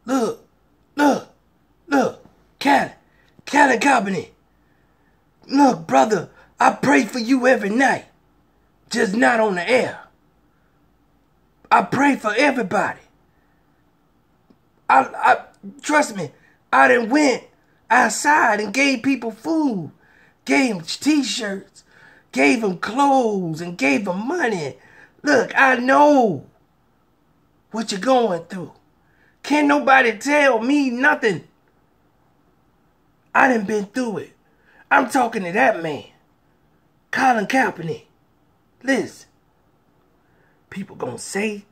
Look, look, look. Colin Kaepernick. Look, brother, I pray for you every night. Just not on the air. I pray for everybody. I trust me, I done went outside and gave people food, gave them t-shirts, gave them clothes, and gave them money. Look, I know what you're going through. Can't nobody tell me nothing. I done been through it. I'm talking to that man, Colin Kaepernick. Listen, people gonna say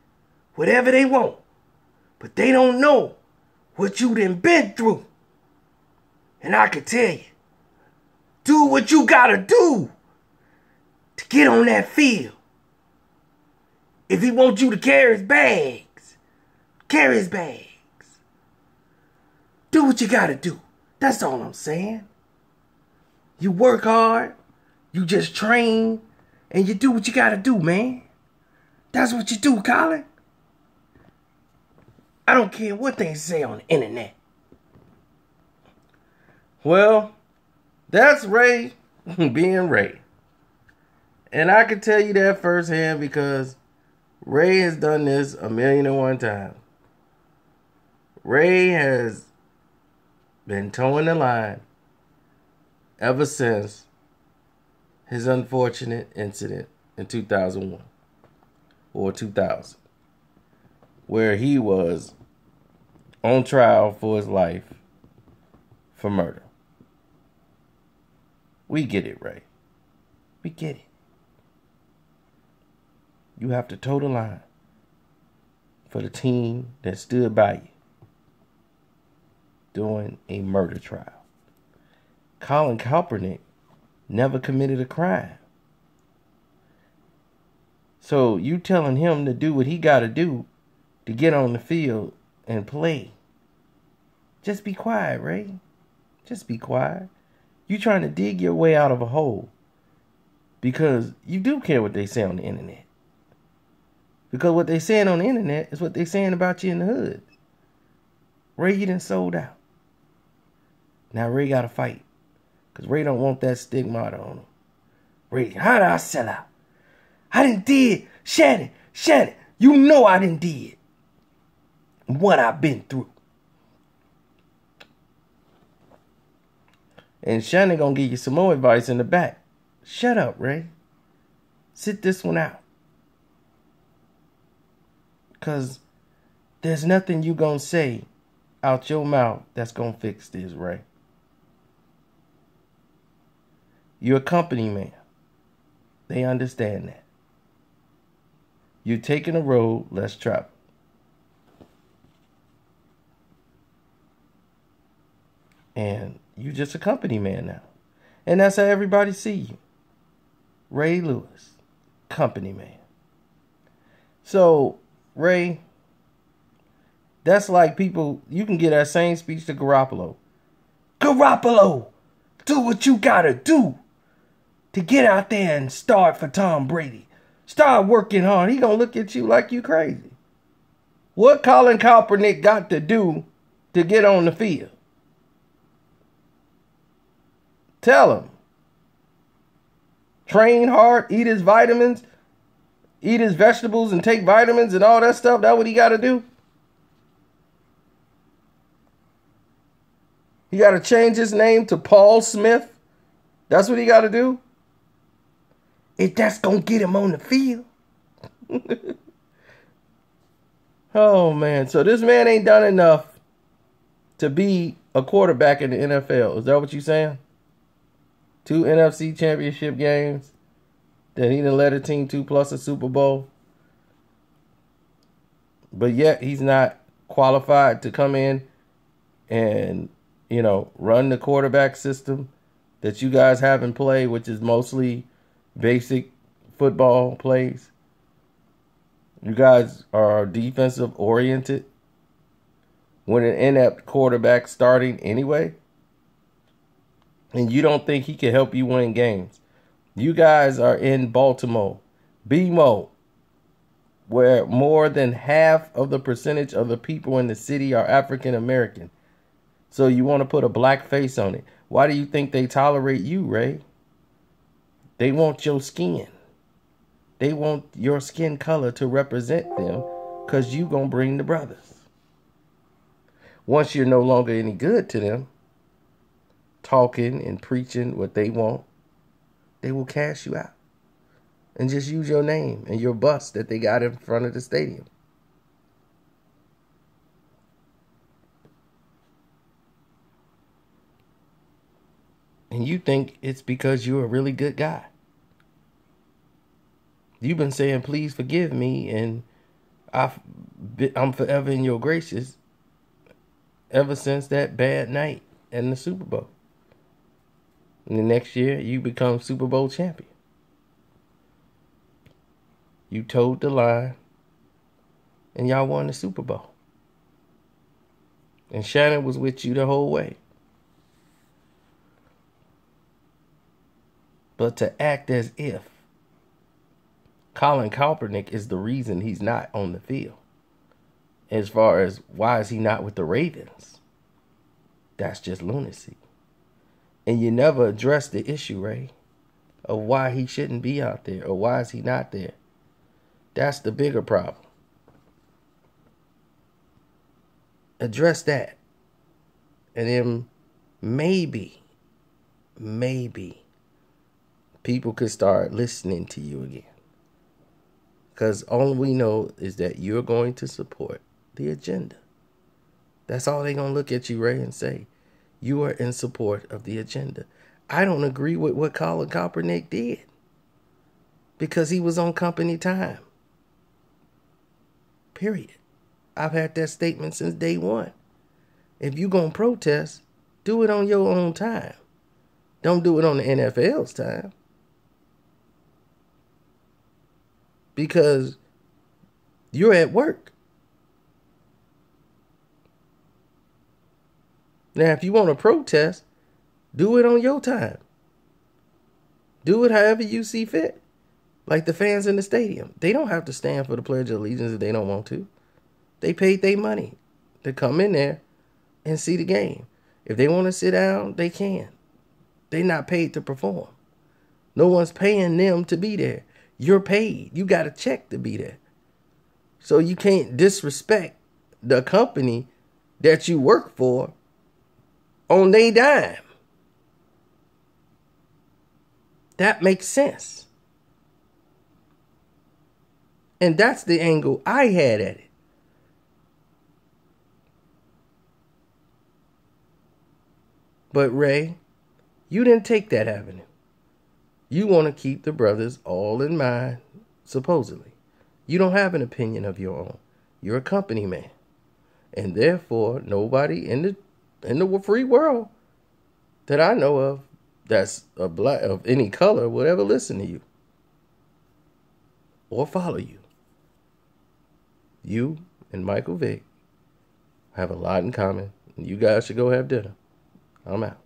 whatever they want, but they don't know what you done been through. And I can tell you, do what you gotta do to get on that field. If he wants you to carry his bags, carry his bags. Do what you gotta do. That's all I'm saying. You work hard, you just train, and you do what you gotta do, man. That's what you do, Colin. I don't care what they say on the internet. Well, that's Ray being Ray. And I can tell you that firsthand because Ray has done this 1,000,001 times. Ray has been towing the line ever since his unfortunate incident in 2001 or 2000, where he was on trial for his life for murder. We get it, Ray. We get it. You have to toe the line for the team that stood by you during a murder trial. Colin Kaepernick never committed a crime. So you telling him to do what he got to do to get on the field and play. Just be quiet, Ray. Just be quiet. You trying to dig your way out of a hole because you do care what they say on the internet. Because what they saying on the internet is what they saying about you in the hood. Ray, you done sold out. Now Ray got to fight. Because Ray don't want that stigmata on him. Ray, how did I sell out? I done did. Shannon, you know I done did what I've been through. And Shannon gonna give you some more advice in the back. Shut up, Ray. Sit this one out. Because there's nothing you gonna say out your mouth that's gonna fix this, Ray. You're a company man. They understand that. You're taking a road less traveled. And you just a company man now. And that's how everybody see you. Ray Lewis, company man. So, Ray, that's like people, you can get that same speech to Garoppolo. Garoppolo, do what you gotta do to get out there and start for Tom Brady. Start working hard. He gonna look at you like you crazy. What Colin Kaepernick got to do to get on the field? Tell him. Train hard, eat his vitamins, eat his vegetables and take vitamins and all that stuff. That's what he got to do. He got to change his name to Paul Smith. That's what he got to do. If that's going to get him on the field. Oh, man. So this man ain't done enough to be a quarterback in the NFL. Is that what you saying? 2 NFC championship games that he done led a team to plus a Super Bowl. But yet he's not qualified to come in and, you know, run the quarterback system that you guys have in play, which is mostly basic football plays. You guys are defensive oriented with an inept quarterback starting anyway. And you don't think he can help you win games. You guys are in Baltimore. BMO. where more than half of the percentage of the people in the city are African American. So you want to put a black face on it. Why do you think they tolerate you, Ray? They want your skin. They want your skin color to represent them because you going to bring the brothers. Once you're no longer any good to them, talking and preaching what they want, they will cast you out and just use your name and your bus that they got in front of the stadium. And you think it's because you're a really good guy. You've been saying, please forgive me, and I'm forever in your graces ever since that bad night in the Super Bowl. And the next year, you become Super Bowl champion. You toed the line, and y'all won the Super Bowl. And Shannon was with you the whole way. But to act as if Colin Kaepernick is the reason he's not on the field, as far as why is he not with the Ravens, that's just lunacy. And you never address the issue, Ray, of why he shouldn't be out there or why is he not there. That's the bigger problem. Address that. And then maybe people could start listening to you again. Because all we know is that you're going to support the agenda. That's all they're going to look at you, Ray, and say. You are in support of the agenda. I don't agree with what Colin Kaepernick did. Because he was on company time. Period. I've had that statement since day one. If you're going to protest, do it on your own time. Don't do it on the NFL's time. Because you're at work. Now, if you want to protest, do it on your time. Do it however you see fit. Like the fans in the stadium. They don't have to stand for the Pledge of Allegiance if they don't want to. They paid their money to come in there and see the game. If they want to sit down, they can. They're not paid to perform. No one's paying them to be there. You're paid. You got a check to be there. So you can't disrespect the company that you work for on their dime. That makes sense. And that's the angle I had at it. But Ray, you didn't take that avenue. You want to keep the brothers all in mind, supposedly. You don't have an opinion of your own. You're a company man. And therefore, nobody in the free world that I know of that's a black of any color will ever listen to you or follow you. You and Michael Vick have a lot in common. And you guys should go have dinner. I'm out.